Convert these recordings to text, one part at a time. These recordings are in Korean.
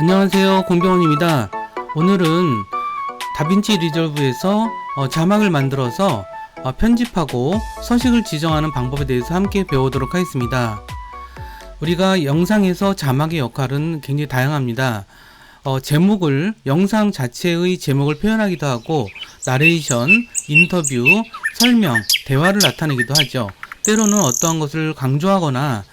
안녕하세요, 공병원입니다. 오늘은 다빈치 리졸브에서 자막을 만들어서 편집하고 서식을 지정하는 방법에 대해서 함께 배우도록 하겠습니다. 우리가 영상에서 자막의 역할은 굉장히 다양합니다. 제목을, 영상 자체의 제목을 표현하기도 하고 나레이션, 인터뷰, 설명, 대화를 나타내기도 하죠. 때로는 어떠한 것을 강조하거나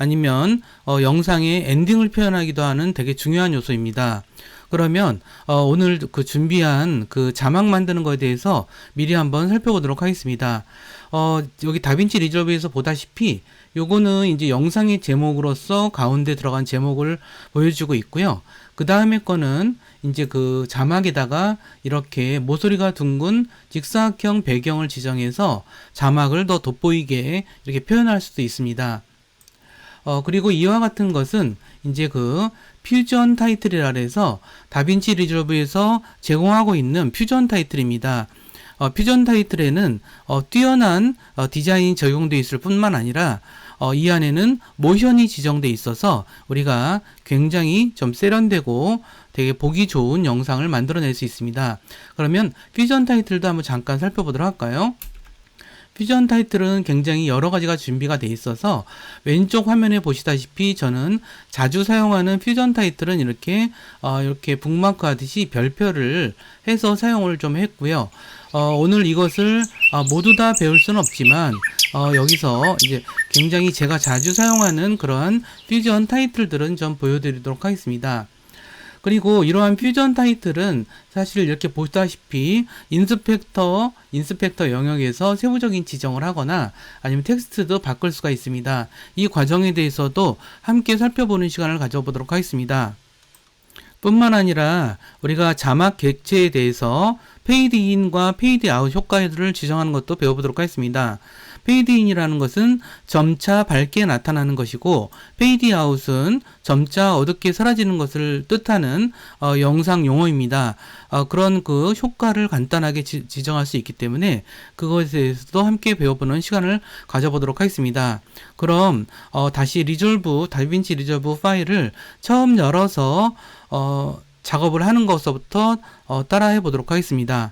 아니면 영상의 엔딩을 표현하기도 하는 되게 중요한 요소입니다. 그러면 오늘 그 준비한 그 자막 만드는 거에 대해서 미리 한번 살펴보도록 하겠습니다. 여기 다빈치 리졸브에서 보다시피 요거는 이제 영상의 제목으로서 가운데 들어간 제목을 보여주고 있고요. 그 다음에 거는 이제 그 자막에다가 이렇게 모서리가 둥근 직사각형 배경을 지정해서 자막을 더 돋보이게 이렇게 표현할 수도 있습니다. 그리고 이와 같은 것은 이제 그 퓨전 타이틀이라 해서 다빈치 리졸브에서 제공하고 있는 퓨전 타이틀입니다. 퓨전 타이틀에는 뛰어난 디자인이 적용되어 있을 뿐만 아니라 이 안에는 모션이 지정되어 있어서 우리가 굉장히 좀 세련되고 되게 보기 좋은 영상을 만들어낼 수 있습니다. 그러면 퓨전 타이틀도 한번 잠깐 살펴보도록 할까요? 퓨전 타이틀은 굉장히 여러 가지가 준비가 되어 있어서 왼쪽 화면에 보시다시피 저는 자주 사용하는 퓨전 타이틀은 이렇게 북마크 하듯이 별표를 해서 사용을 좀 했고요. 오늘 이것을 모두 다 배울 수는 없지만 여기서 이제 굉장히 제가 자주 사용하는 그러한 퓨전 타이틀들은 좀 보여드리도록 하겠습니다. 그리고 이러한 퓨전 타이틀은 사실 이렇게 보다시피 인스펙터 영역에서 세부적인 지정을 하거나 아니면 텍스트도 바꿀 수가 있습니다. 이 과정에 대해서도 함께 살펴보는 시간을 가져보도록 하겠습니다. 뿐만 아니라 우리가 자막 객체에 대해서 페이드 인과 페이드 아웃 효과를 지정하는 것도 배워보도록 하겠습니다. 페이드 인이라는 것은 점차 밝게 나타나는 것이고 페이드 아웃은 점차 어둡게 사라지는 것을 뜻하는 영상 용어입니다. 그런 그 효과를 간단하게 지정할 수 있기 때문에 그것에 대해서도 함께 배워보는 시간을 가져보도록 하겠습니다. 그럼 다시 다빈치 리졸브 파일을 처음 열어서 작업을 하는 것부터 따라해 보도록 하겠습니다.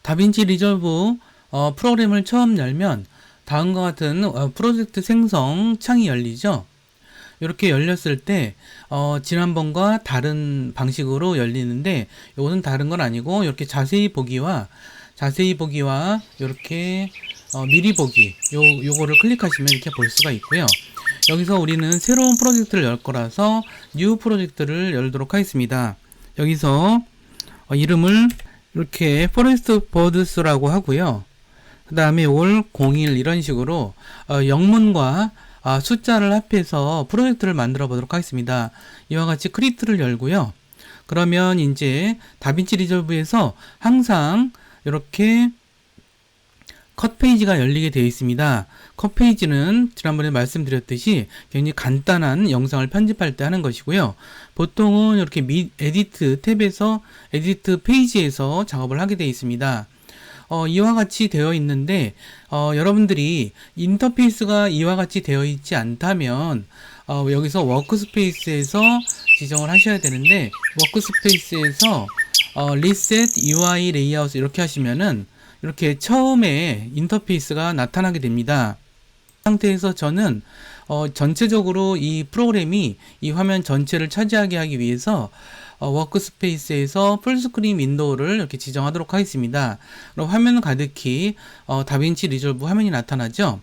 다빈치 리졸브 프로그램을 처음 열면 다음과 같은 프로젝트 생성 창이 열리죠. 이렇게 열렸을 때 지난번과 다른 방식으로 열리는데 이거는 다른 건 아니고 이렇게 자세히 보기와 이렇게 미리 보기 요거를 클릭하시면 이렇게 볼 수가 있고요. 여기서 우리는 새로운 프로젝트를 열 거라서 뉴 프로젝트를 열도록 하겠습니다. 여기서 이름을 이렇게 포레스트 버드스라고 하고요. 그 다음에 올 01 이런 식으로 영문과 숫자를 합해서 프로젝트를 만들어 보도록 하겠습니다. 이와 같이 크리에이트를 열고요. 그러면 이제 다빈치 리졸브에서 항상 이렇게 컷 페이지가 열리게 되어 있습니다. 컷 페이지는 지난번에 말씀드렸듯이 굉장히 간단한 영상을 편집할 때 하는 것이고요. 보통은 이렇게 에디트 탭에서 에디트 페이지에서 작업을 하게 되어 있습니다. 이와 같이 되어 있는데 여러분들이 인터페이스가 이와 같이 되어 있지 않다면 여기서 워크스페이스에서 지정을 하셔야 되는데 워크스페이스에서 리셋 UI 레이아웃 이렇게 하시면은 이렇게 처음에 인터페이스가 나타나게 됩니다. 이 상태에서 저는 전체적으로 이 프로그램이 이 화면 전체를 차지하게 하기 위해서 워크스페이스에서 풀스크린 윈도우를 이렇게 지정하도록 하겠습니다. 그럼 화면 가득히 다빈치 리졸브 화면이 나타나죠.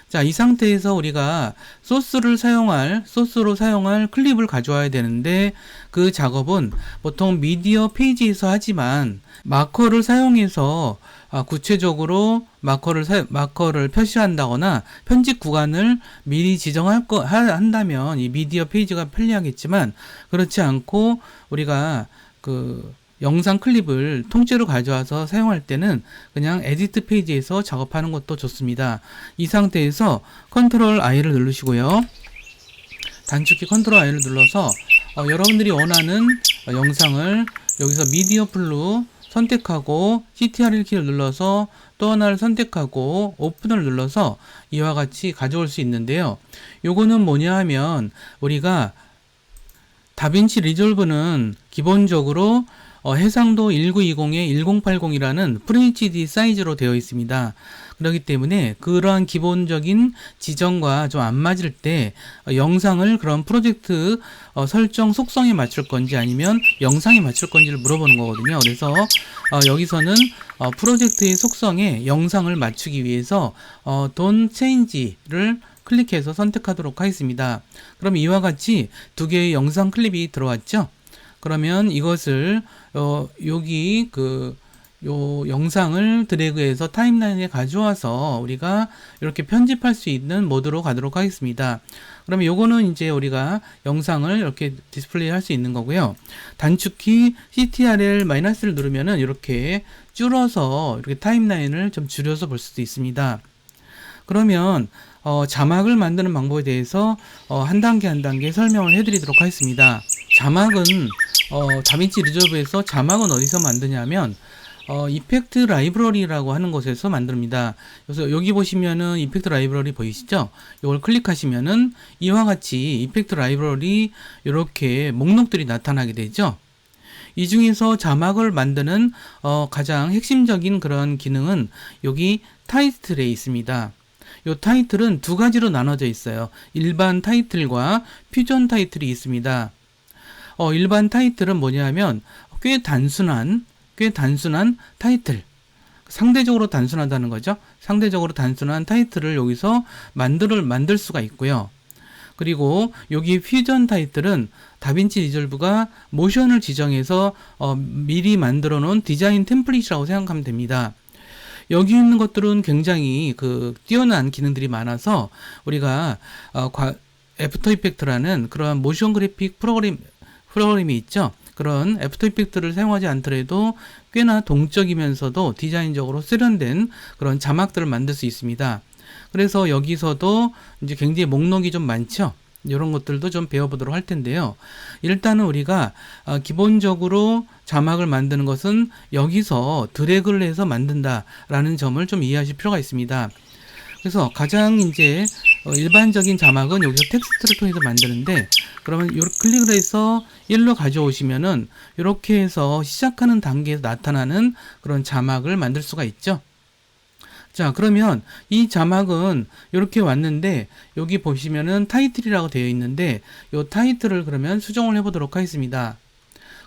자, 이 상태에서 우리가 소스로 사용할 클립을 가져와야 되는데 그 작업은 보통 미디어 페이지에서 하지만 마커를 사용해서 구체적으로 마커를 표시한다거나 편집 구간을 미리 한다면 이 미디어 페이지가 편리하겠지만 그렇지 않고 우리가 그 영상 클립을 통째로 가져와서 사용할 때는 그냥 에디트 페이지에서 작업하는 것도 좋습니다. 이 상태에서 컨트롤 I를 누르시고요. 단축키 컨트롤 I를 눌러서 여러분들이 원하는 영상을 여기서 미디어 풀로 선택하고 CTRL 키를 눌러서 또 하나를 선택하고 오픈을 눌러서 이와 같이 가져올 수 있는데요. 요거는 뭐냐 하면 우리가 다빈치 리졸브는 기본적으로 해상도 1920에 1080이라는 FHD 사이즈로 되어 있습니다. 그렇기 때문에 그러한 기본적인 지정과 좀 안 맞을 때 영상을 그런 프로젝트 설정 속성에 맞출 건지 아니면 영상에 맞출 건지를 물어보는 거거든요. 그래서 여기서는 프로젝트의 속성에 영상을 맞추기 위해서 Don't Change를 클릭해서 선택하도록 하겠습니다. 그럼 이와 같이 두 개의 영상 클립이 들어왔죠? 그러면 이것을 여기 요 영상을 드래그해서 타임라인에 가져와서 우리가 이렇게 편집할 수 있는 모드로 가도록 하겠습니다. 그러면 요거는 이제 우리가 영상을 이렇게 디스플레이 할 수 있는 거고요. 단축키 CTRL-를 누르면은 이렇게 줄어서 이렇게 타임라인을 좀 줄여서 볼 수도 있습니다. 그러면 자막을 만드는 방법에 대해서 한 단계 한 단계 설명을 해드리도록 하겠습니다. 자막은 다빈치 리졸브에서 자막은 어디서 만드냐면 이펙트 라이브러리라고 하는 곳에서 만듭니다. 그래서 여기 보시면은 이펙트 라이브러리 보이시죠? 이걸 클릭하시면은 이와 같이 이펙트 라이브러리 이렇게 목록들이 나타나게 되죠. 이 중에서 자막을 만드는 가장 핵심적인 그런 기능은 여기 타이틀에 있습니다. 이 타이틀은 두 가지로 나눠져 있어요. 일반 타이틀과 퓨전 타이틀이 있습니다. 일반 타이틀은 뭐냐면 꽤 단순한 타이틀, 상대적으로 단순하다는 거죠. 상대적으로 단순한 타이틀을 여기서 만들 수가 있고요. 그리고 여기 퓨전 타이틀은 다빈치 리졸브가 모션을 지정해서 미리 만들어 놓은 디자인 템플릿이라고 생각하면 됩니다. 여기 있는 것들은 굉장히 뛰어난 기능들이 많아서 우리가 애프터 이펙트라는 그러한 모션 그래픽 프로그램이 있죠. 그런 애프터 이펙트를 사용하지 않더라도 꽤나 동적이면서도 디자인적으로 세련된 그런 자막들을 만들 수 있습니다. 그래서 여기서도 이제 굉장히 목록이 좀 많죠. 이런 것들도 좀 배워보도록 할 텐데요. 일단은 우리가 기본적으로 자막을 만드는 것은 여기서 드래그를 해서 만든다라는 점을 좀 이해하실 필요가 있습니다. 그래서 가장 이제 일반적인 자막은 여기서 텍스트를 통해서 만드는데, 그러면 요 클릭을 해서 일로 가져오시면은 이렇게 해서 시작하는 단계에서 나타나는 그런 자막을 만들 수가 있죠. 자, 그러면 이 자막은 이렇게 왔는데 여기 보시면은 타이틀이라고 되어 있는데 이 타이틀을 그러면 수정을 해보도록 하겠습니다.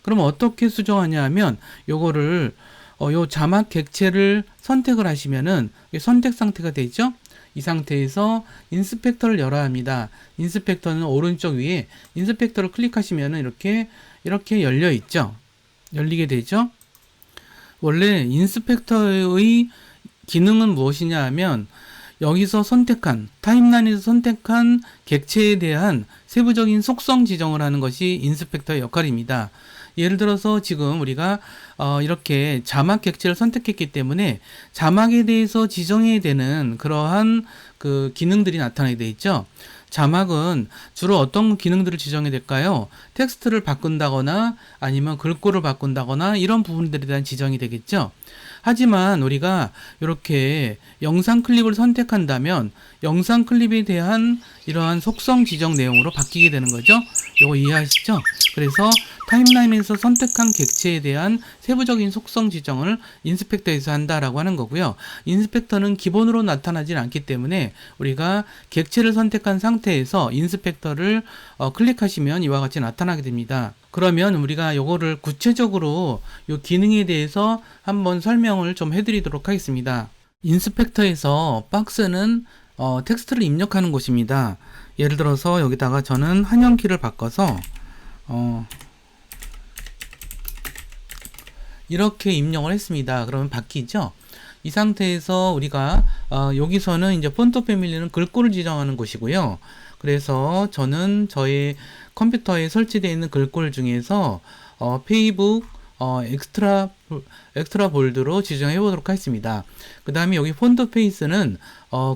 그러면 어떻게 수정하냐 하면 요거를 요 자막 객체를 선택을 하시면은 선택 상태가 되죠. 이 상태에서 인스펙터를 열어야 합니다. 인스펙터는 오른쪽 위에 인스펙터를 클릭하시면은 이렇게 열려 있죠. 열리게 되죠. 원래 인스펙터의 기능은 무엇이냐 하면 여기서 선택한 타임라인에서 선택한 객체에 대한 세부적인 속성 지정을 하는 것이 인스펙터의 역할입니다. 예를 들어서 지금 우리가 이렇게 자막 객체를 선택했기 때문에 자막에 대해서 지정해야 되는 그러한 기능들이 나타나게 되어 있죠. 자막은 주로 어떤 기능들을 지정해야 될까요? 텍스트를 바꾼다거나 아니면 글꼴을 바꾼다거나 이런 부분들에 대한 지정이 되겠죠. 하지만 우리가 이렇게 영상 클립을 선택한다면 영상 클립에 대한 이러한 속성 지정 내용으로 바뀌게 되는 거죠. 이거 이해하시죠? 그래서 타임라인에서 선택한 객체에 대한 세부적인 속성 지정을 인스펙터에서 한다라고 하는 거고요. 인스펙터는 기본으로 나타나질 않기 때문에 우리가 객체를 선택한 상태에서 인스펙터를 클릭하시면 이와 같이 나타나게 됩니다. 그러면 우리가 요거를 구체적으로 요 기능에 대해서 한번 설명을 좀 해드리도록 하겠습니다. 인스펙터에서 박스는 텍스트를 입력하는 곳입니다. 예를 들어서 여기다가 저는 한영키를 바꿔서 이렇게 입력을 했습니다. 그러면 바뀌죠? 이 상태에서 우리가 여기서는 이제 폰트 패밀리는 글꼴을 지정하는 곳이고요. 그래서 저는 저의 컴퓨터에 설치되어 있는 글꼴 중에서 페이북 엑스트라 볼드로 지정해 보도록 하겠습니다. 그 다음에 여기 폰트 페이스는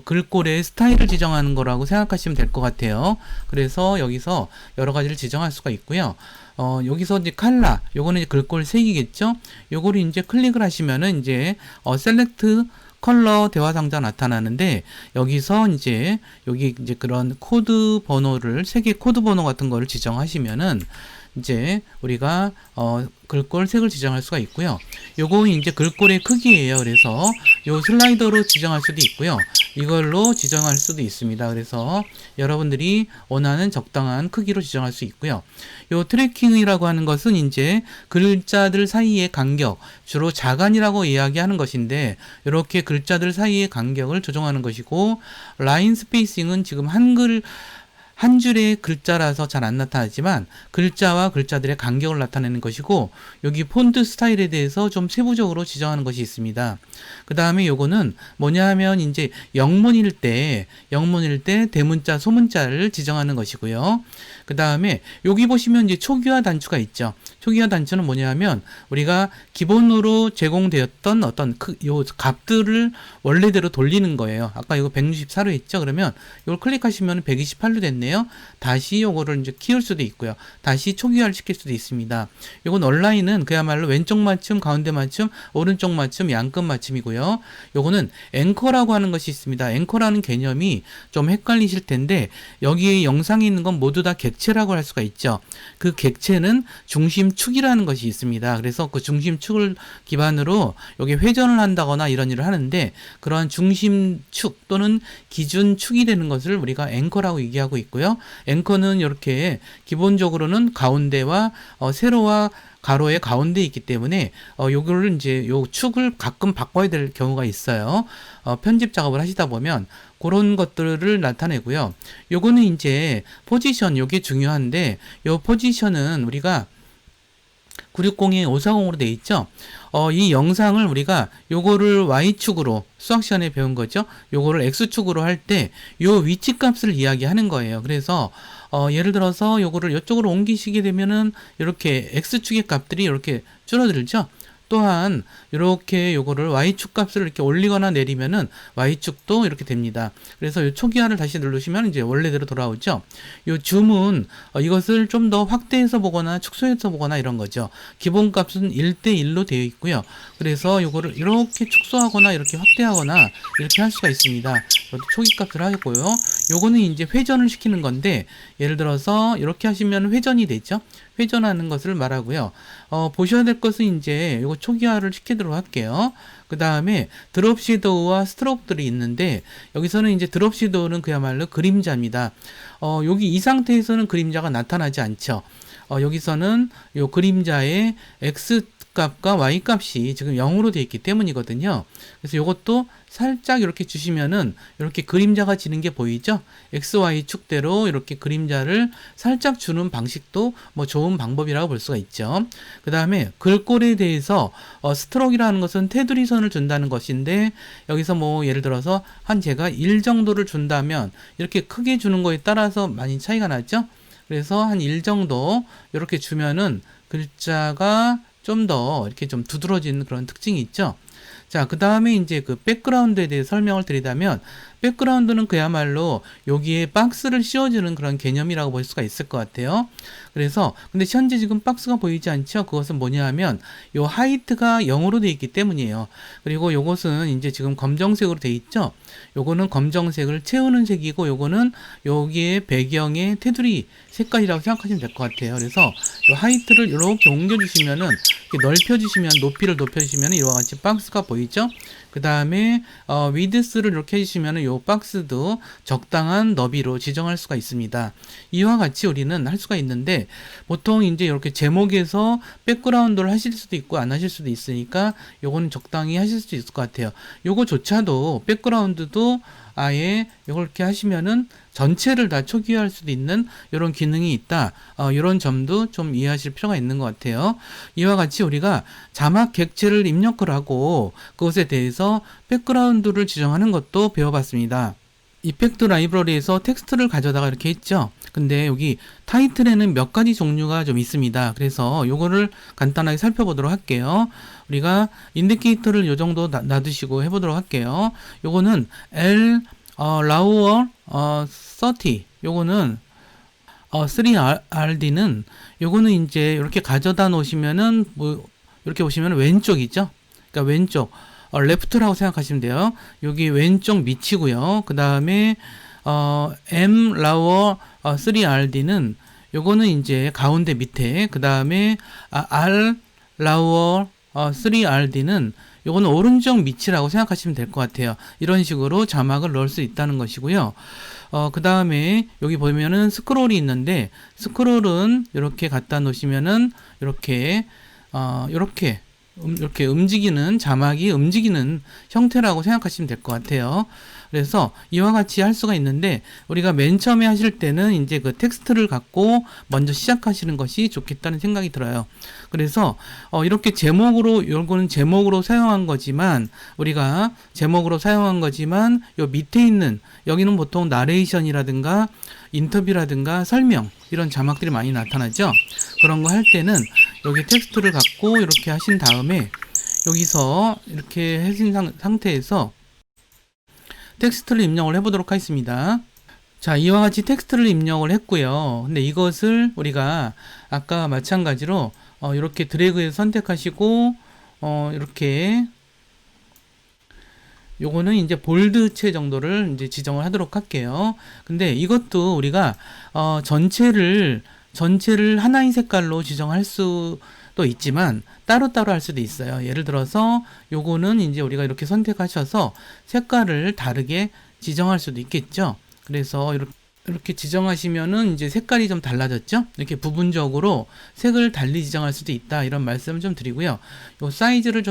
글꼴의 스타일을 지정하는 거라고 생각하시면 될 것 같아요. 그래서 여기서 여러 가지를 지정할 수가 있고요. 여기서 이제 칼라, 요거는 이제 글꼴 색이겠죠? 요거를 이제 클릭을 하시면은 이제 셀렉트 컬러 대화 상자 나타나는데, 여기서 여기 이제 그런 코드 번호를, 색의 코드 번호 같은 거를 지정하시면은 이제 우리가 글꼴 색을 지정할 수가 있고요. 요거 이제 글꼴의 크기예요. 그래서 요 슬라이더로 지정할 수도 있고요. 이걸로 지정할 수도 있습니다. 그래서 여러분들이 원하는 적당한 크기로 지정할 수 있고요. 요 트래킹이라고 하는 것은 이제 글자들 사이의 간격, 주로 자간이라고 이야기하는 것인데, 이렇게 글자들 사이의 간격을 조정하는 것이고, 라인 스페이싱은 지금 한 줄의 글자라서 잘 안 나타나지만 글자와 글자들의 간격을 나타내는 것이고, 여기 폰트 스타일에 대해서 좀 세부적으로 지정하는 것이 있습니다. 그 다음에 요거는 뭐냐 하면 이제 영문일 때 대문자, 소문자를 지정하는 것이고요. 그 다음에 여기 보시면 이제 초기화 단추가 있죠. 초기화 단추는 뭐냐 하면 우리가 기본으로 제공되었던 어떤 요 값들을 원래대로 돌리는 거예요. 아까 이거 164로 했죠. 그러면 이걸 클릭하시면 128로 됐네요. 다시 요거를 이제 키울 수도 있고요. 다시 초기화를 시킬 수도 있습니다. 요건 온라인은 그야말로 왼쪽 맞춤, 가운데 맞춤, 오른쪽 맞춤, 양끝 맞춤이고요. 요거는 앵커라고 하는 것이 있습니다. 앵커라는 개념이 좀 헷갈리실 텐데, 여기에 영상에 있는 건 모두 다 객체라고 할 수가 있죠. 그 객체는 중심축이라는 것이 있습니다. 그래서 그 중심축을 기반으로 여기 회전을 한다거나 이런 일을 하는데, 그러한 중심축 또는 기준축이 되는 것을 우리가 앵커라고 얘기하고 있고요. 앵커는 이렇게 기본적으로는 가운데와 세로와 가로의 가운데에 있기 때문에 요거를 이제 요 축을 가끔 바꿔야 될 경우가 있어요. 편집 작업을 하시다 보면 그런 것들을 나타내고요. 요거는 이제 포지션, 요게 중요한데, 요 포지션은 우리가 960에 540으로 돼 있죠. 이 영상을 우리가 요거를 Y축으로 수학 시간에 배운 거죠. 요거를 X축으로 할 때 요 위치 값을 이야기하는 거예요. 그래서 예를 들어서 요거를 이쪽으로 옮기시게 되면은 이렇게 X축의 값들이 이렇게 줄어들죠. 또한 이렇게 요거를 Y축 값을 이렇게 올리거나 내리면은 Y축도 이렇게 됩니다. 그래서 이 초기화를 다시 누르시면 이제 원래대로 돌아오죠. 요 줌은 이것을 좀 더 확대해서 보거나 축소해서 보거나 이런 거죠. 기본 값은 1대1로 되어 있고요. 그래서 요거를 이렇게 축소하거나 이렇게 확대하거나 이렇게 할 수가 있습니다. 이것도 초기 값을 하겠고요. 요거는 이제 회전을 시키는 건데, 예를 들어서 이렇게 하시면 회전이 되죠. 회전하는 것을 말하고요. 보셔야 될 것은 이제 요거 초기화를 시키도록 할게요. 그 다음에 드롭 섀도우와 스트로크들이 있는데, 여기서는 이제 드롭 섀도우는 그야말로 그림자입니다. 여기 이 상태에서는 그림자가 나타나지 않죠. 여기서는 요 그림자의 X 값과 Y 값이 지금 0으로 되어 있기 때문이거든요. 그래서 이것도 살짝 이렇게 주시면은 이렇게 그림자가 지는 게 보이죠? X, Y 축대로 이렇게 그림자를 살짝 주는 방식도 뭐 좋은 방법이라고 볼 수가 있죠. 그 다음에 글꼴에 대해서 스트로크라는 것은 테두리 선을 준다는 것인데, 여기서 뭐 예를 들어서 한 제가 1 정도를 준다면 이렇게 크게 주는 거에 따라서 많이 차이가 나죠? 그래서 한 1 정도 이렇게 주면은 글자가 좀 더 이렇게 좀 두드러지는 그런 특징이 있죠. 자, 그 다음에 이제 그 백그라운드에 대해 설명을 드리자면, 백그라운드는 그야말로 여기에 박스를 씌워주는 그런 개념이라고 볼 수가 있을 것 같아요. 그래서 근데 현재 지금 박스가 보이지 않죠? 그것은 뭐냐 하면 요 하이트가 0으로 되어 있기 때문이에요. 그리고 요것은 이제 지금 검정색으로 되어 있죠? 요거는 검정색을 채우는 색이고, 요거는 여기에 배경의 테두리 색깔이라고 생각하시면 될 것 같아요. 그래서 요 하이트를 이렇게 옮겨주시면은, 이렇게 넓혀주시면, 높이를 높여주시면 이와 같이 박스가 보이죠? 그 다음에 위드스를 이렇게 해주시면 이 박스도 적당한 너비로 지정할 수가 있습니다. 이와 같이 우리는 할 수가 있는데, 보통 이제 이렇게 제목에서 백그라운드를 하실 수도 있고 안 하실 수도 있으니까 요거는 적당히 하실 수 있을 것 같아요. 요거조차도 백그라운드도 아예 이렇게 하시면은 전체를 다 초기화할 수도 있는 이런 기능이 있다. 이런 점도 좀 이해하실 필요가 있는 것 같아요. 이와 같이 우리가 자막 객체를 입력을 하고 그것에 대해서 백그라운드를 지정하는 것도 배워봤습니다. 이펙트 라이브러리에서 텍스트를 가져다가 이렇게 했죠. 근데 여기 타이틀에는 몇 가지 종류가 좀 있습니다. 그래서 요거를 간단하게 살펴보도록 할게요. 우리가 인디케이터를 요 정도 놔두시고 해보도록 할게요. 요거는 라우어 30, 요거는 3RD는 요거는 이제 이렇게 가져다 놓으시면은 뭐 이렇게 보시면 왼쪽이죠. 그러니까 왼쪽 레프트라고 생각하시면 돼요. 여기 왼쪽 밑이고요. 그 다음에 M 라우어 3RD는 요거는 이제 가운데 밑에, 그 다음에 R, 라우어, 3RD는 요거는 오른쪽 밑이라고 생각하시면 될 것 같아요. 이런 식으로 자막을 넣을 수 있다는 것이고요. 그 다음에 여기 보면은 스크롤이 있는데, 스크롤은 이렇게 갖다 놓으시면은 이렇게 이렇게 움직이는, 자막이 움직이는 형태라고 생각하시면 될 것 같아요. 그래서 이와 같이 할 수가 있는데, 우리가 맨 처음에 하실 때는 이제 그 텍스트를 갖고 먼저 시작하시는 것이 좋겠다는 생각이 들어요. 그래서 이렇게 요거는 제목으로 사용한 거지만, 우리가 제목으로 사용한 거지만 요 밑에 있는, 여기는 보통 나레이션이라든가 인터뷰라든가 설명, 이런 자막들이 많이 나타나죠. 그런 거 할 때는 여기 텍스트를 갖고 이렇게 하신 다음에, 여기서 이렇게 하신 상태에서 텍스트를 입력을 해보도록 하겠습니다. 자, 이와 같이 텍스트를 입력을 했고요. 근데 이것을 우리가 아까 마찬가지로 이렇게 드래그해서 선택하시고, 이렇게 요거는 이제 볼드체 정도를 이제 지정을 하도록 할게요. 근데 이것도 우리가 전체를 하나의 색깔로 지정할 수도 있지만 따로따로 할 수도 있어요. 예를 들어서 요거는 이제 우리가 이렇게 선택하셔서 색깔을 다르게 지정할 수도 있겠죠. 그래서 이렇게 지정하시면은 이제 색깔이 좀 달라졌죠. 이렇게 부분적으로 색을 달리 지정할 수도 있다, 이런 말씀을 좀 드리고요. 요 사이즈를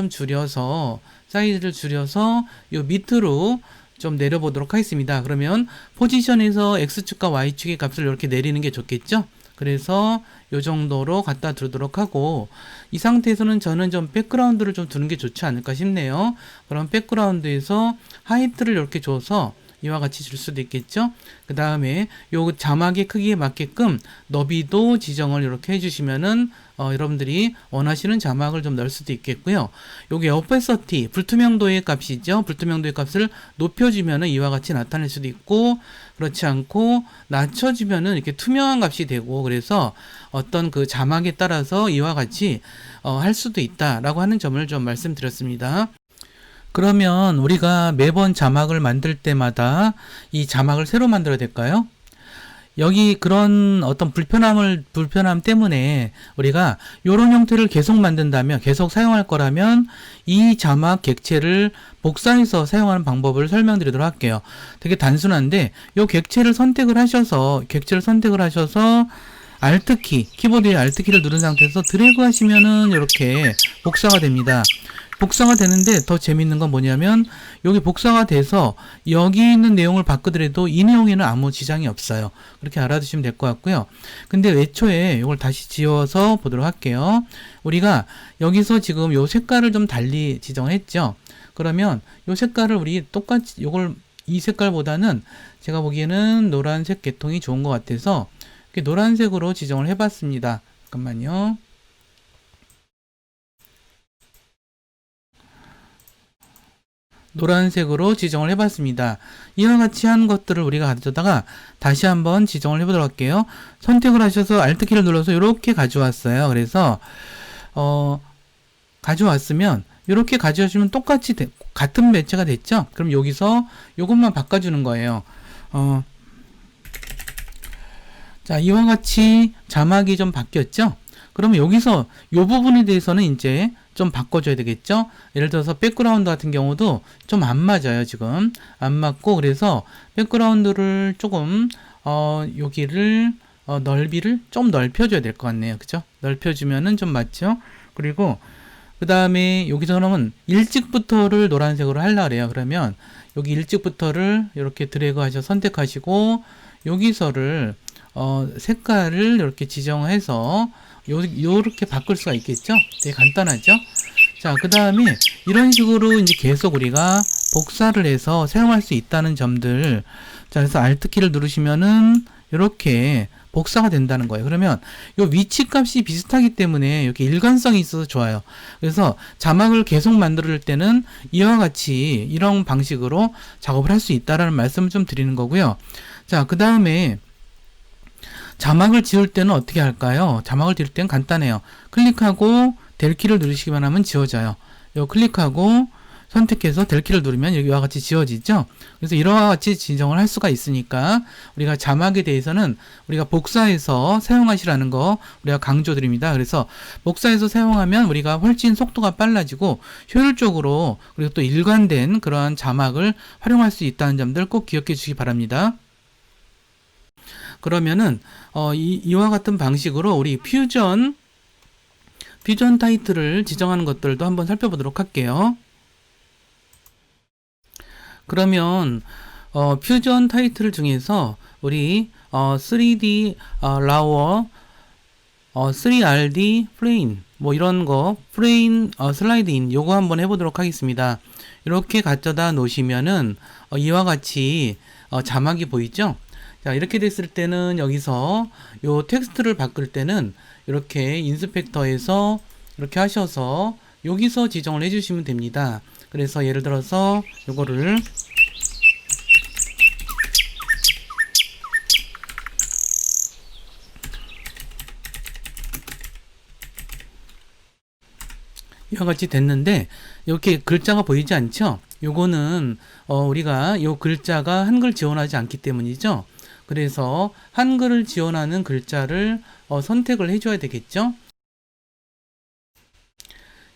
줄여서 요 밑으로 좀 내려보도록 하겠습니다. 그러면 포지션에서 X축과 Y축의 값을 이렇게 내리는 게 좋겠죠. 그래서 요 정도로 갖다 두도록 하고, 이 상태에서는 저는 좀 백그라운드를 좀 두는 게 좋지 않을까 싶네요. 그럼 백그라운드에서 하이트를 이렇게 줘서 이와 같이 줄 수도 있겠죠. 그 다음에 요 자막의 크기에 맞게끔 너비도 지정을 이렇게 해주시면은 여러분들이 원하시는 자막을 좀 넣을 수도 있겠고요. 요게 오페서티, 불투명도의 값이죠. 불투명도의 값을 높여주면은 이와 같이 나타낼 수도 있고, 그렇지 않고 낮춰주면은 이렇게 투명한 값이 되고, 그래서 어떤 그 자막에 따라서 이와 같이 할 수도 있다라고 하는 점을 좀 말씀드렸습니다. 그러면 우리가 매번 자막을 만들 때마다 이 자막을 새로 만들어야 될까요? 여기 그런 어떤 불편함 때문에 우리가 이런 형태를 계속 만든다면, 계속 사용할 거라면 이 자막 객체를 복사해서 사용하는 방법을 설명드리도록 할게요. 되게 단순한데, 이 객체를 선택을 하셔서 Alt키, 키보드의 Alt키를 누른 상태에서 드래그 하시면은 이렇게 복사가 됩니다. 복사가 되는데 더 재밌는 건 뭐냐면, 여기 복사가 돼서 여기 있는 내용을 바꾸더라도 이 내용에는 아무 지장이 없어요. 그렇게 알아두시면 될 것 같고요. 근데 애초에 이걸 다시 지워서 보도록 할게요. 우리가 여기서 지금 요 색깔을 좀 달리 지정했죠. 그러면 요 색깔을 우리 똑같이 이 색깔보다는 제가 보기에는 노란색 계통이 좋은 것 같아서 이렇게 노란색으로 지정을 해봤습니다. 잠깐만요. 노란색으로 지정을 해봤습니다. 이와 같이 한 것들을 우리가 가져다가 다시 한번 지정을 해보도록 할게요. 선택을 하셔서 Alt키를 눌러서 이렇게 가져왔어요. 그래서 가져왔으면 이렇게 가져오시면 똑같이 같은 매체가 됐죠. 그럼 여기서 이것만 바꿔주는 거예요. 자, 이와 같이 자막이 좀 바뀌었죠. 그러면 여기서 이 부분에 대해서는 이제 좀 바꿔줘야 되겠죠. 예를 들어서 백그라운드 같은 경우도 좀 안 맞아요. 지금 안 맞고, 그래서 백그라운드를 조금 여기를 넓이를 좀 넓혀줘야 될 것 같네요. 그죠? 넓혀주면은 좀 맞죠. 그리고 그 다음에 여기서 그러면 일찍부터를 노란색으로 하려고 그래요. 그러면 여기 일찍부터를 이렇게 드래그 하셔서 선택하시고, 여기서를 색깔을 이렇게 지정해서 요렇게 바꿀 수가 있겠죠. 되게 간단하죠. 자, 그 다음에 이런 식으로 이제 계속 우리가 복사를 해서 사용할 수 있다는 점들. 자, 그래서 Alt키를 누르시면은 이렇게 복사가 된다는 거예요. 그러면 요 위치 값이 비슷하기 때문에 이렇게 일관성이 있어서 좋아요. 그래서 자막을 계속 만들 때는 이와 같이 이런 방식으로 작업을 할 수 있다라는 말씀을 좀 드리는 거고요. 자, 그 다음에 자막을 지울 때는 어떻게 할까요? 자막을 지울 때는 간단해요. 클릭하고 델키를 누르시기만 하면 지워져요. 요 클릭하고 선택해서 델키를 누르면 여기와 같이 지워지죠. 그래서 이와 같이 지정을 할 수가 있으니까 우리가 자막에 대해서는 우리가 복사해서 사용하시라는 거 우리가 강조드립니다. 그래서 복사해서 사용하면 우리가 훨씬 속도가 빨라지고 효율적으로 그리고 또 일관된 그러한 자막을 활용할 수 있다는 점들 꼭 기억해 주시기 바랍니다. 그러면은 이와 같은 방식으로 우리 퓨전 타이틀을 지정하는 것들도 한번 살펴보도록 할게요. 그러면 퓨전 타이틀 중에서 우리 3D 라워 3RD 플레인 뭐 이런 거 플레인 슬라이드인 요거 한번 해보도록 하겠습니다. 이렇게 가져다 놓으시면은 이와 같이 자막이 보이죠? 자, 이렇게 됐을 때는 여기서 요 텍스트를 바꿀 때는 이렇게 인스펙터에서 이렇게 하셔서 여기서 지정을 해주시면 됩니다. 그래서 예를 들어서 요거를 이와 같이 됐는데 이렇게 글자가 보이지 않죠? 요거는 우리가 요 글자가 한글 지원하지 않기 때문이죠. 그래서 한글을 지원하는 글자를 선택을 해줘야 되겠죠.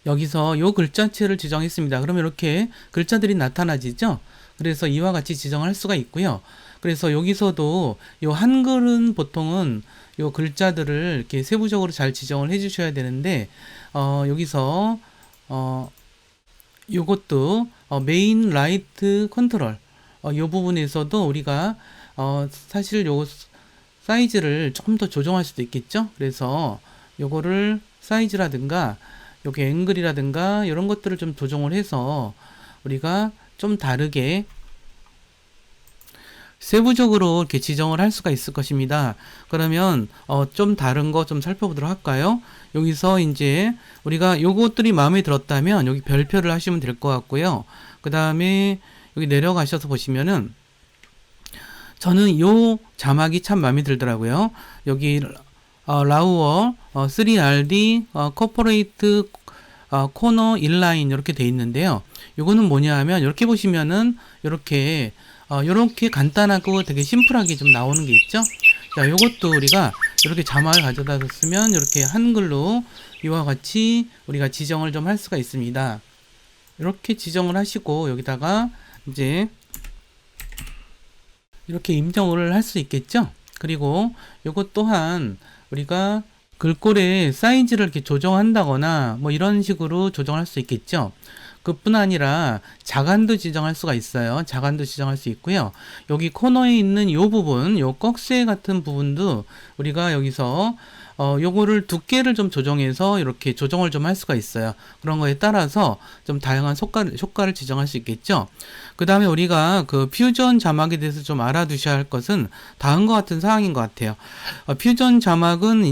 여기서 요 글자체를 지정했습니다. 그러면 이렇게 글자들이 나타나지죠. 그래서 이와 같이 지정할 수가 있고요. 그래서 여기서도 요 한글은 보통은 요 글자들을 이렇게 세부적으로 잘 지정을 해주셔야 되는데 여기서 요것도 메인 라이트 컨트롤 요 부분에서도 우리가 사실 요 사이즈를 조금 더 조정할 수도 있겠죠. 그래서 요거를 사이즈라든가 여기 앵글이라든가 이런 것들을 좀 조정을 해서 우리가 좀 다르게 세부적으로 이렇게 지정을 할 수가 있을 것입니다. 그러면 좀 다른 거 좀 살펴보도록 할까요? 여기서 이제 우리가 요것들이 마음에 들었다면 여기 별표를 하시면 될 것 같고요. 그 다음에 여기 내려가셔서 보시면은 저는 요 자막이 참 마음에 들더라고요. 여기 라우어 3RD 코퍼레이트 코너 인라인 이렇게 돼 있는데요. 요거는 뭐냐 하면 이렇게 보시면은 이렇게 간단하고 되게 심플하게 좀 나오는 게 있죠. 자, 요것도 우리가 이렇게 자막을 가져다 줬으면 이렇게 한글로 이와 같이 우리가 지정을 좀 할 수가 있습니다. 이렇게 지정을 하시고 여기다가 이제 이렇게 임정을 할 수 있겠죠. 그리고 요것 또한 우리가 글꼴의 사이즈를 이렇게 조정한다거나 뭐 이런 식으로 조정할 수 있겠죠. 그뿐 아니라 자간도 지정할 수가 있어요. 자간도 지정할 수 있고요. 여기 코너에 있는 요 부분, 요 꺽쇠 같은 부분도 우리가 여기서 요거를 두께를 좀 조정해서 이렇게 조정을 좀 할 수가 있어요. 그런 거에 따라서 좀 다양한 효과를 지정할 수 있겠죠. 그 다음에 우리가 그 퓨전 자막에 대해서 좀 알아두셔야 할 것은 다음과 같은 사항인 것 같아요. 퓨전 자막은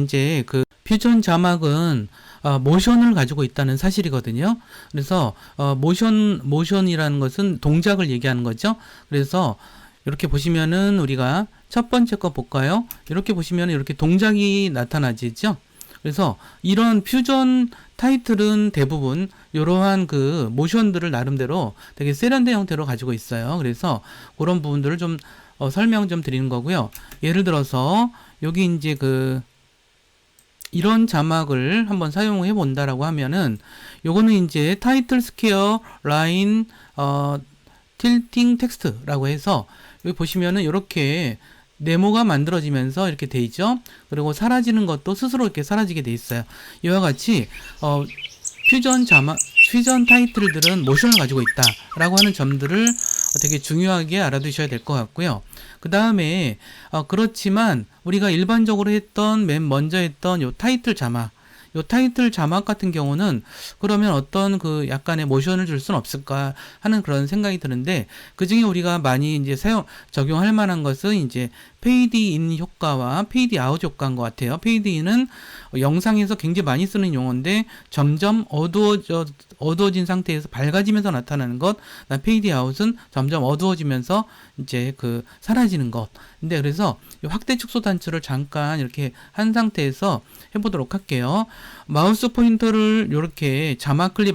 모션을 가지고 있다는 사실이거든요. 그래서 모션이라는 것은 동작을 얘기하는 거죠. 그래서 이렇게 보시면은 우리가 첫 번째 거 볼까요? 이렇게 보시면 이렇게 동작이 나타나지죠. 그래서 이런 퓨전 타이틀은 대부분 이러한 그 모션들을 나름대로 되게 세련된 형태로 가지고 있어요. 그래서 그런 부분들을 좀 설명 좀 드리는 거고요. 예를 들어서 여기 이제 이런 자막을 한번 사용해 본다라고 하면은 요거는 이제 타이틀 스퀘어 라인 틸팅 텍스트라고 해서 여기 보시면은 이렇게 네모가 만들어지면서 이렇게 돼 있죠. 그리고 사라지는 것도 스스로 이렇게 사라지게 돼 있어요. 이와 같이 퓨전 타이틀들은 모션을 가지고 있다라고 하는 점들을 되게 중요하게 알아두셔야 될 것 같고요. 그 다음에 그렇지만 우리가 일반적으로 맨 먼저 했던 요 타이틀 자막 같은 경우는 그러면 어떤 약간의 모션을 줄 수는 없을까 하는 그런 생각이 드는데, 그 중에 우리가 많이 이제 적용할 만한 것은 이제 페이드 인 효과와 페이드 아웃 효과인 것 같아요. 페이드 인은 영상에서 굉장히 많이 쓰는 용어인데 점점 어두워진 상태에서 밝아지면서 나타나는 것. 페이드 아웃은 점점 어두워지면서 이제 사라지는 것. 근데 그래서 확대 축소 단추를 잠깐 이렇게 한 상태에서 해보도록 할게요. 마우스 포인터를 이렇게 자막 클립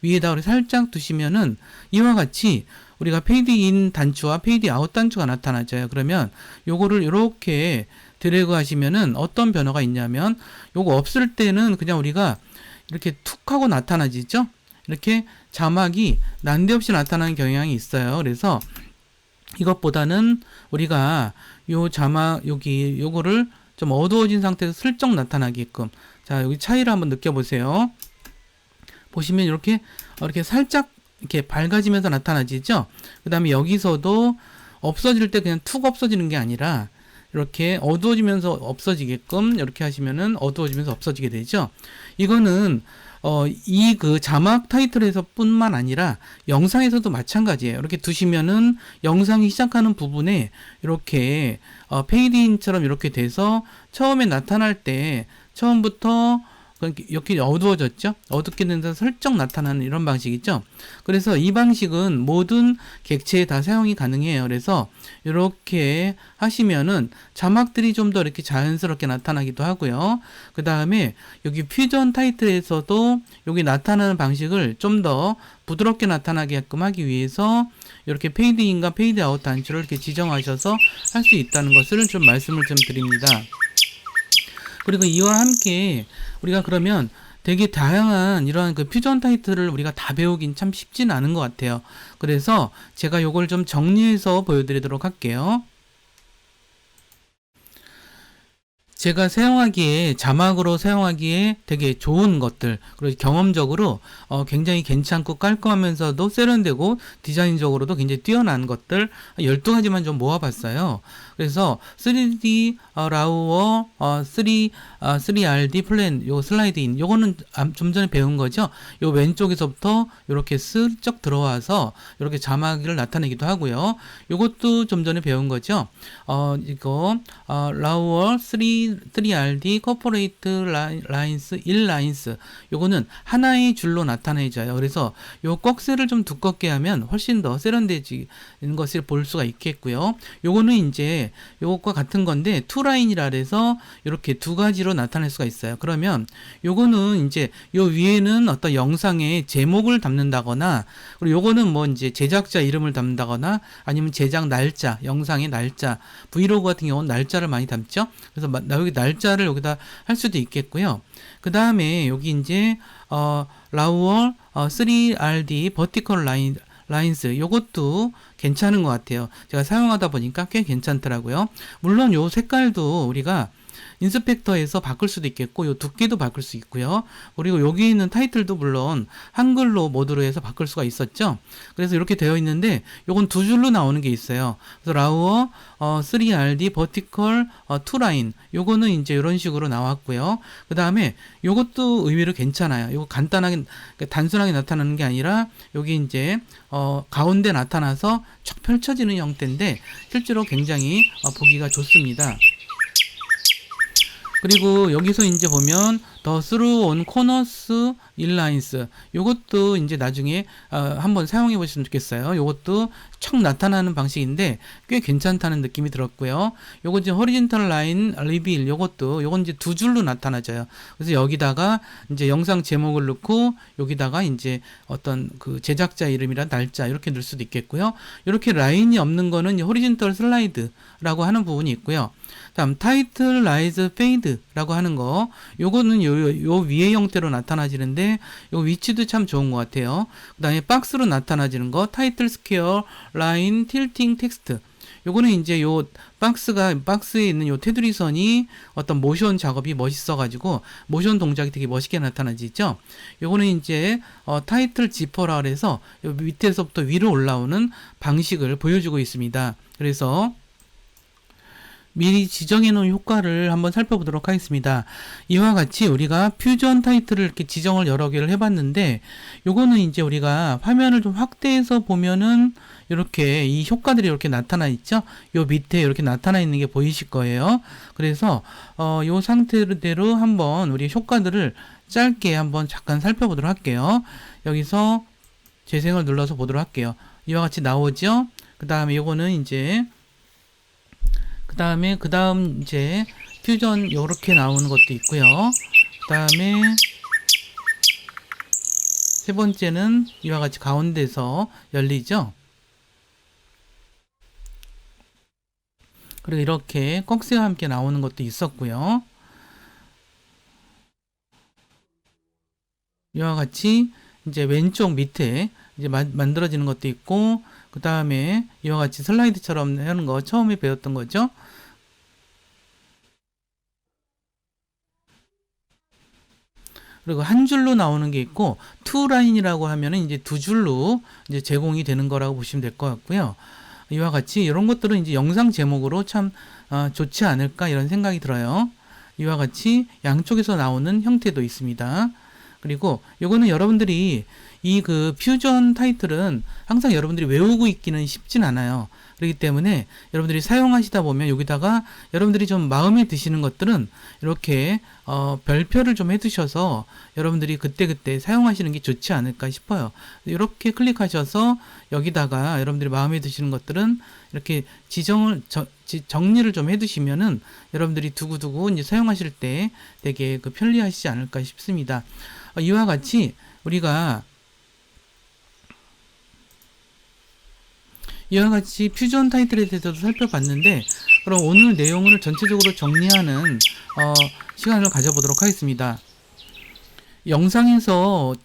위에다 살짝 두시면은 이와 같이 우리가 페이드 인 단추와 페이드 아웃 단추가 나타나죠. 그러면 요거를 이렇게 드래그 하시면은 어떤 변화가 있냐면 요거 없을 때는 그냥 우리가 이렇게 툭 하고 나타나지죠. 이렇게 자막이 난데없이 나타나는 경향이 있어요. 그래서 이것보다는 우리가 요 자막 요거를 좀 어두워진 상태에서 슬쩍 나타나게끔, 자 여기 차이를 한번 느껴보세요. 보시면 이렇게 살짝 이렇게 밝아지면서 나타나지죠. 그 다음에 여기서도 없어질 때 그냥 툭 없어지는 게 아니라 이렇게 어두워지면서 없어지게끔 이렇게 하시면은 어두워지면서 없어지게 되죠. 이거는 이 자막 타이틀에서 뿐만 아니라 영상에서도 마찬가지예요. 이렇게 두시면은 영상이 시작하는 부분에 이렇게 페이드인처럼 이렇게 돼서 처음에 나타날 때 처음부터 이렇게 어두워졌죠? 어둡게 된다서 슬쩍 나타나는 이런 방식이죠? 그래서 이 방식은 모든 객체에 다 사용이 가능해요. 그래서 이렇게 하시면은 자막들이 좀 더 이렇게 자연스럽게 나타나기도 하고요. 그 다음에 여기 퓨전 타이틀에서도 여기 나타나는 방식을 좀 더 부드럽게 나타나게끔 하기 위해서 이렇게 페이드 인과 페이드 아웃 단추를 이렇게 지정하셔서 할 수 있다는 것을 좀 말씀을 좀 드립니다. 그리고 이와 함께 우리가 그러면 되게 다양한 이러한 퓨전 타이틀을 우리가 다 배우긴 참 쉽진 않은 것 같아요. 그래서 제가 요걸 좀 정리해서 보여드리도록 할게요. 제가 자막으로 사용하기에 되게 좋은 것들, 그리고 경험적으로 굉장히 괜찮고 깔끔하면서도 세련되고 디자인적으로도 굉장히 뛰어난 것들 12가지만 좀 모아봤어요. 그래서 3D 라우어 3RD 플랜 요 슬라이드인 요거는 좀 전에 배운 거죠. 요 왼쪽에서부터 이렇게 슬쩍 들어와서 이렇게 자막을 나타내기도 하고요. 요것도 좀 전에 배운 거죠. 이거 라우어 3RD 코퍼레이트 라인스 1라인스 요거는 하나의 줄로 나타내져요. 그래서 요 꺽쇠를 좀 두껍게 하면 훨씬 더 세련되지는 것을 볼 수가 있겠고요. 요거는 이제 요것과 같은 건데 투라인이라 해서 이렇게 두 가지로 나타낼 수가 있어요. 그러면 요거는 이제 요 위에는 어떤 영상의 제목을 담는다거나, 그리고 요거는 뭐 이제 제작자 이름을 담는다거나 아니면 제작 날짜, 영상의 날짜, 브이로그 같은 경우는 날짜를 많이 담죠. 그래서 여기 날짜를 여기다 할 수도 있겠고요. 그 다음에 여기 이제 라우어 3RD 버티컬 라인스 요것도 괜찮은 것 같아요. 제가 사용하다 보니까 꽤 괜찮더라고요. 물론 요 색깔도 우리가 인스펙터에서 바꿀 수도 있겠고 요 두께도 바꿀 수 있고요. 그리고 여기 있는 타이틀도 물론 한글로 모드로 해서 바꿀 수가 있었죠. 그래서 이렇게 되어 있는데 요건 두 줄로 나오는 게 있어요. 그래서 라우어 3RD 버티컬 2라인 요거는 이제 이런 식으로 나왔고요. 그 다음에 요것도 의외로 괜찮아요. 요거 간단하게 단순하게 나타나는 게 아니라 여기 이제 가운데 나타나서 쫙 펼쳐지는 형태인데 실제로 굉장히 보기가 좋습니다. 그리고 여기서 이제 보면 더 스루 온 코너스 인라인스 요것도 이제 나중에 한번 사용해 보시면 좋겠어요. 요것도 척 나타나는 방식인데 꽤 괜찮다는 느낌이 들었고요. 요거 이제 호리젠탈 라인 리빌 요건 이제 두 줄로 나타나져요. 그래서 여기다가 이제 영상 제목을 넣고 여기다가 이제 어떤 제작자 이름이랑 날짜 이렇게 넣을 수도 있겠고요. 이렇게 라인이 없는 거는 호리젠탈 슬라이드라고 하는 부분이 있고요. 다음 타이틀 라이즈 페이드라고 하는 거 요거는 요 위의 형태로 나타나지는데 요 위치도 참 좋은 것 같아요. 그 다음에 박스로 나타나지는 거 타이틀 스퀘어 라인 틸팅 텍스트 요거는 이제 요 박스에 있는 요 테두리 선이 어떤 모션 작업이 멋있어 가지고 모션 동작이 되게 멋있게 나타나지죠. 요거는 이제 타이틀 지퍼라 그래서 요 밑에서부터 위로 올라오는 방식을 보여주고 있습니다. 그래서 미리 지정해 놓은 효과를 한번 살펴보도록 하겠습니다. 이와 같이 우리가 퓨전 타이틀을 이렇게 지정을 여러 개를 해봤는데, 요거는 이제 우리가 화면을 좀 확대해서 보면은 이렇게 이 효과들이 이렇게 나타나 있죠. 요 밑에 이렇게 나타나 있는 게 보이실 거예요. 그래서 요 상태대로 한번 우리 효과들을 짧게 한번 잠깐 살펴보도록 할게요. 여기서 재생을 눌러서 보도록 할게요. 이와 같이 나오죠. 그 다음에 요거는 이제 그 다음 이제 퓨전 요렇게 나오는 것도 있고요. 그 다음에 세 번째는 이와 같이 가운데서 열리죠. 그리고 이렇게 꺽쇠와 함께 나오는 것도 있었고요. 이와 같이 이제 왼쪽 밑에 이제 만들어지는 것도 있고, 그 다음에 이와 같이 슬라이드처럼 하는 거 처음에 배웠던 거죠. 그리고 한 줄로 나오는 게 있고, 투 라인이라고 하면은 이제 두 줄로 이제 제공이 되는 거라고 보시면 될 것 같고요. 이와 같이 이런 것들은 이제 영상 제목으로 참 좋지 않을까 이런 생각이 들어요. 이와 같이 양쪽에서 나오는 형태도 있습니다. 그리고 요거는 여러분들이 이 그 퓨전 타이틀은 항상 여러분들이 외우고 있기는 쉽진 않아요. 그렇기 때문에 여러분들이 사용하시다 보면 여기다가 여러분들이 좀 마음에 드시는 것들은 이렇게 별표를 좀 해두셔서 여러분들이 그때그때 사용하시는 게 좋지 않을까 싶어요. 이렇게 클릭하셔서 여기다가 여러분들이 마음에 드시는 것들은 이렇게 정리를 좀 해두시면은 여러분들이 두고두고 이제 사용하실 때 되게 그 편리하시지 않을까 싶습니다. 이와 같이 우리가 이와 같이 퓨전 타이틀에 대해서도 살펴봤는데, 그럼 오늘 내용을 전체적으로 정리하는 시간을 가져보도록 하겠습니다. 영상에서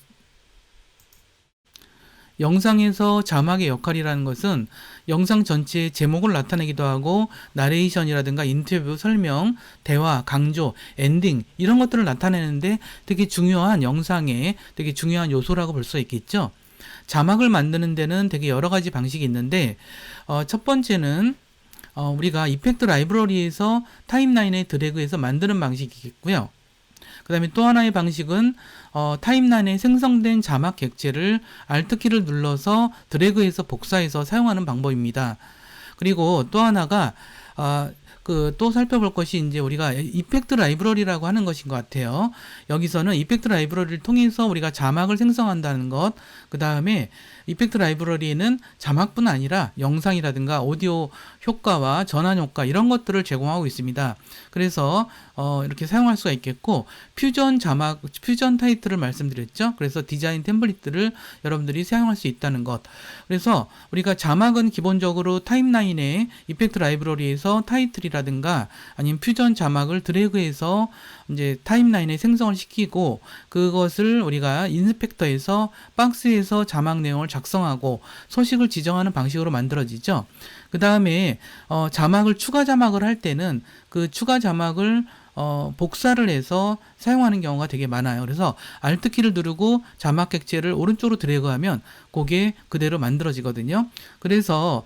자막의 역할이라는 것은 영상 전체의 제목을 나타내기도 하고, 나레이션이라든가 인터뷰, 설명, 대화, 강조, 엔딩 이런 것들을 나타내는데 되게 중요한 영상의 되게 중요한 요소라고 볼 수 있겠죠. 자막을 만드는 데는 되게 여러 가지 방식이 있는데, 첫 번째는 우리가 이펙트 라이브러리에서 타임라인에 드래그해서 만드는 방식이겠고요. 그 다음에 또 하나의 방식은 타임라인에 생성된 자막 객체를 Alt키를 눌러서 드래그해서 복사해서 사용하는 방법입니다. 그리고 또 하나가 또 살펴볼 것이 이제 우리가 이펙트 라이브러리라고 하는 것인 것 같아요. 여기서는 이펙트 라이브러리를 통해서 우리가 자막을 생성한다는 것, 그 다음에 이펙트 라이브러리에는 자막뿐 아니라 영상이라든가 오디오 효과와 전환 효과 이런 것들을 제공하고 있습니다. 그래서 이렇게 사용할 수가 있겠고, 퓨전 타이틀을 말씀드렸죠. 그래서 디자인 템플릿들을 여러분들이 사용할 수 있다는 것. 그래서 우리가 자막은 기본적으로 타임라인에 이펙트 라이브러리에서 타이틀이라든가 아니면 퓨전 자막을 드래그해서 이제 타임라인에 생성을 시키고, 그것을 우리가 인스펙터에서 박스에서 자막 내용을 작성하고 소식을 지정하는 방식으로 만들어지죠. 그 다음에 추가 자막을 할 때는 그 추가 자막을 복사를 해서 사용하는 경우가 되게 많아요. 그래서 Alt키를 누르고 자막 객체를 오른쪽으로 드래그하면 그게 그대로 만들어지거든요. 그래서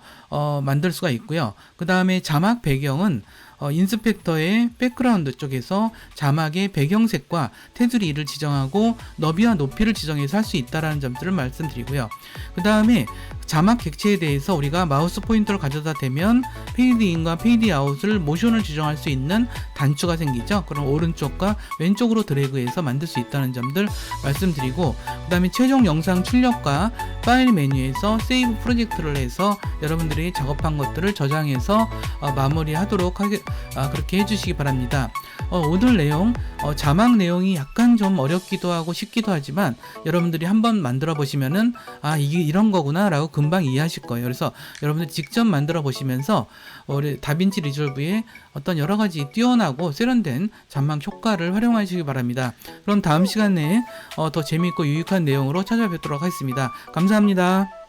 만들 수가 있고요. 그 다음에 자막 배경은 인스펙터의 백그라운드 쪽에서 자막의 배경색과 테두리를 지정하고 너비와 높이를 지정해서 할 수 있다는 점들을 말씀드리고요. 그 다음에 자막 객체에 대해서 우리가 마우스 포인터를 가져다 대면 페이드 인과 페이드 아웃을 모션을 지정할 수 있는 단추가 생기죠. 그럼 오른쪽과 왼쪽으로 드래그해서 만들 수 있다는 점들 말씀드리고, 그 다음에 최종 영상 출력과 파일 메뉴에서 세이브 프로젝트를 해서 여러분들이 작업한 것들을 저장해서 마무리하도록 그렇게 해주시기 바랍니다. 오늘 내용 자막 내용이 약간 좀 어렵기도 하고 쉽기도 하지만 여러분들이 한번 만들어 보시면은 이게 이런 거구나 라고 금방 이해하실 거예요. 그래서 여러분들 직접 만들어 보시면서 우리 다빈치 리졸브의 어떤 여러 가지 뛰어나고 세련된 자막 효과를 활용하시기 바랍니다. 그럼 다음 시간에 더 재미있고 유익한 내용으로 찾아뵙도록 하겠습니다. 감사합니다.